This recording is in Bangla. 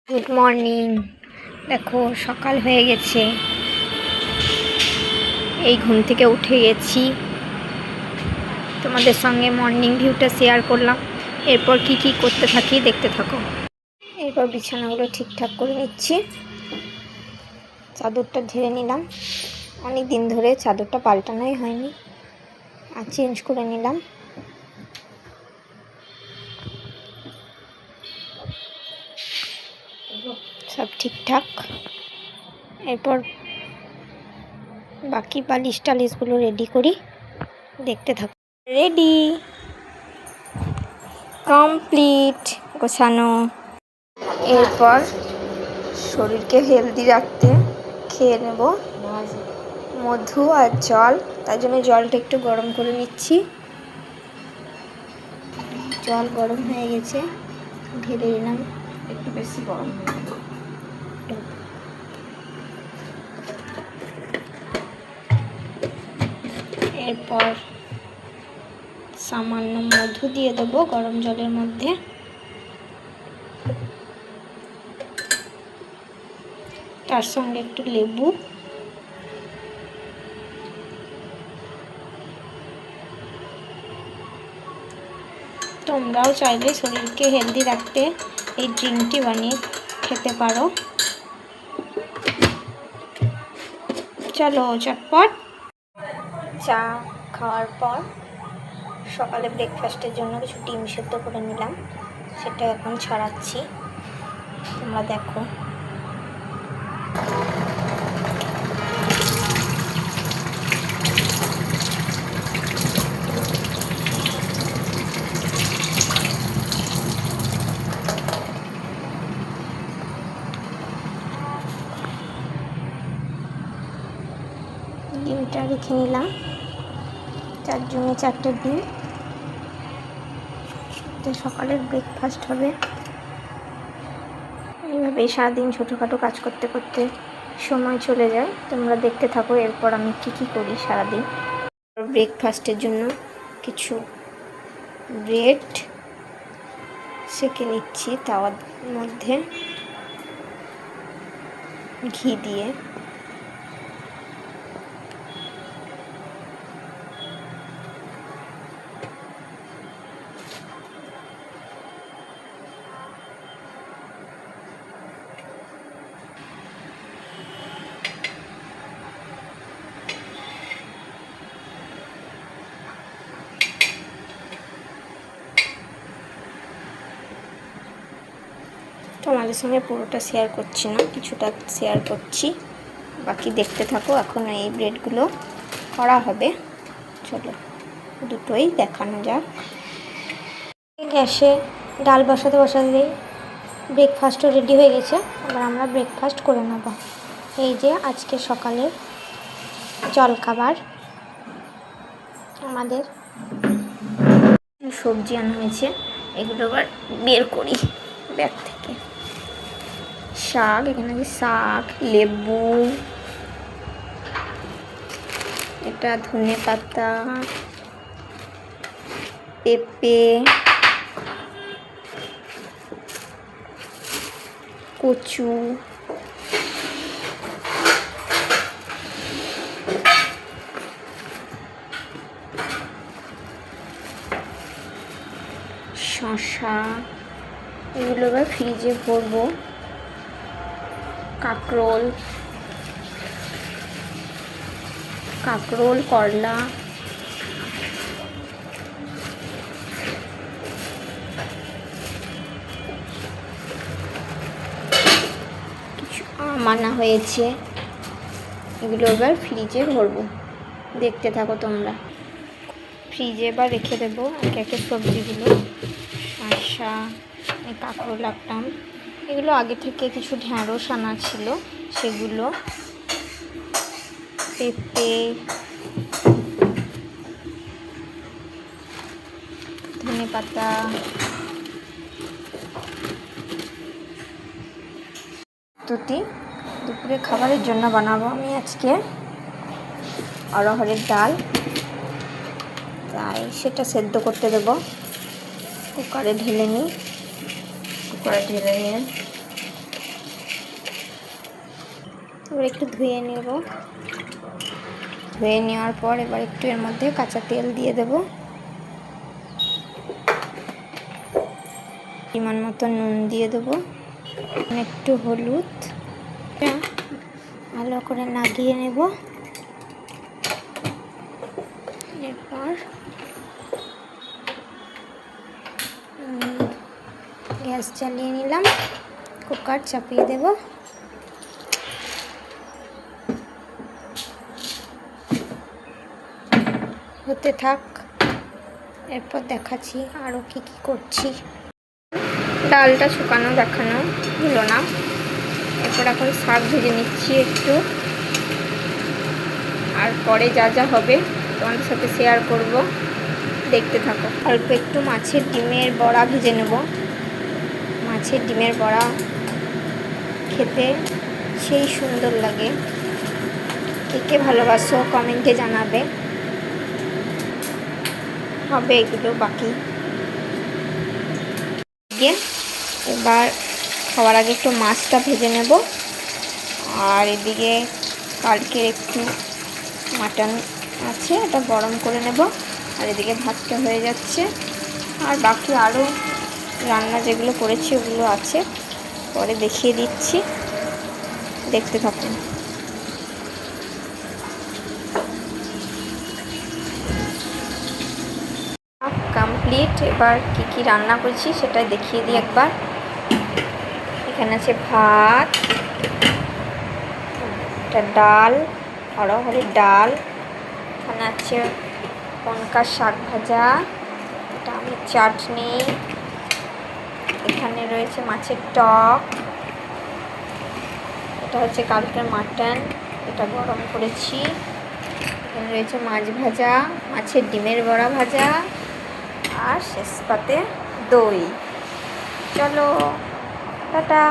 Good morning. দেখো সকাল হয়ে গেছে, এই ঘুম থেকে উঠে গেছি, তোমাদের সঙ্গে মর্নিং ভিউটা শেয়ার করলাম। এরপর কি কি করতে থাকি দেখতে থাকো। এরপর বিছানাগুলো ঠিকঠাক করে নিচ্ছি, চাদরটা ঝেড়ে নিলাম, অনেক দিন ধরে চাদরটা পাল্টানোই হয়নি, আর চেঞ্জ করে নিলাম। সব ঠিকঠাক। এরপর বাকি বালিশ টালিশগুলো রেডি করি, দেখতে থাকো। রেডি, কমপ্লিট গোছানো। এরপর শরীরকে হেলদি রাখতে খেয়ে নেব মধু আর জল। তার জন্য জলটা একটু গরম করে নিচ্ছি। জল গরম হয়ে গেছে, ঢেলে দিলাম। একটু বেশি গরম হয়ে গেল। এরপর সামান্য মধু দিয়ে দেবো গরম জলের মধ্যে। তার সঙ্গে একটু লেবু। তোমরাও চাইলে শরীরকে হেলদি রাখতে এই ড্রিঙ্কটি বানিয়ে খেতে পারো। চলো চটপট। চা খাওয়ার পর সকালে ব্রেকফাস্টের জন্য কিছু ডিম সেদ্ধ করে নিলাম, সেটা এখন ছাড়াচ্ছি, তোমরা দেখো। ডিমটা রেখে নিলাম, 4 জনে 4টে ডিম। এটা সকালের ব্রেকফাস্ট হবে। এইভাবেই সারাদিন ছোটোখাটো কাজ করতে করতে সময় চলে যায়। তোমরা দেখতে থাকো এরপর আমি কি কি করি সারাদিন। ব্রেকফাস্টের জন্য কিছু ব্রেড সেঁকে নিচ্ছি তাওয়ার মধ্যে ঘি দিয়ে। তোমাদের সঙ্গে পুরোটা শেয়ার করছি না, কিছুটা শেয়ার করছি, বাকি দেখতে থাকো। এখন এই ব্রেডগুলো করা হবে, চলো দুটোই দেখানো যাক। গ্যাসে ডাল বসাতে বসাতেই ব্রেকফাস্টও রেডি হয়ে গেছে। এবার আমরা ব্রেকফাস্ট করে নেব। এই যে আজকে সকালের জলখাবার আমাদের। সবজি আনা হয়েছে, এগুলো আবার বের করি ব্যাগ থেকে। শাক, এখানে আছে শাক, লেবু, এটা ধনে পাতা, পেঁপে, কচু, শসা, এগুলো এবার ফ্রিজে ভরবো। কাঁকরোল, করলা, কিছু আম আনা হয়েছে, এগুলো এবার ফ্রিজে ভরবো, দেখতে থাকো তোমরা। ফ্রিজে এবার রেখে দেবো একে একে সবজিগুলো। শসা, কাঁকরোল রাখলাম, এগুলো আগে থেকে কিছু ঢ্যাঁড়স আনা ছিল সেগুলো, পেঁপে, ধনে পাতা, দুপুরে খাবারের জন্য বানাবো আমি আজকে অরহরের ডাল, তাই সেটা সেদ্ধ করতে দেবো। কুকারে ঢেলে নিই, কুকারে ঢেলে নিয়ে এবার একটু ধুয়ে নেব। ধুয়ে নেওয়ার পর এবার একটু এর মধ্যে কাঁচা তেল দিয়ে দেব, পরিমাণ মতো নুন দিয়ে দেবো, একটু হলুদ, ভালো করে লাগিয়ে নেব। এরপর গ্যাস জ্বালিয়ে নিলাম, কুকার চাপিয়ে দেব। হতে থাক, এরপর দেখাচ্ছি আরও কি কি করছি। ডালটা শুকানো দেখানো হলো না, এরপর এখন শাক ভেজে নিচ্ছি একটু, আর পরে যা যা হবে তোমাদের সাথে শেয়ার করব, দেখতে থাকো। অল্প একটু মাছের ডিমের বড়া ভেজে নেব। মাছের ডিমের বড়া খেতে সেই সুন্দর লাগে, কে ভালোবাসো কমেন্টে জানাবে। হবে এগুলো বাকি এবার খাওয়ার আগে একটু মাছটা ভেজে নেব, আর এদিকে কালকে একটু মাটন আছে, এটা গরম করে নেব। আর এদিকে ভাতটা হয়ে যাচ্ছে, আর বাকি আরও রান্না যেগুলো করেছি ওগুলো আছে, পরে দেখিয়ে দিচ্ছি, দেখতে থাকুন। কমপ্লিট, এবার কি কি রান্না করছি সেটা দেখিয়ে দিই একবার। এখানে আছে ভাত, একটা ডাল, অড়হরের ডাল, এখানে আছে কনকার শাক ভাজা, এটা আমের চাটনি, এখানে রয়েছে মাছের টক, এটা হচ্ছে কালকের মাটন, এটা গরম করেছি, এখানে রয়েছে মাছ ভাজা, মাছের ডিমের বড়া ভাজা, আর শেষ পাতে দই। চলো টাটা।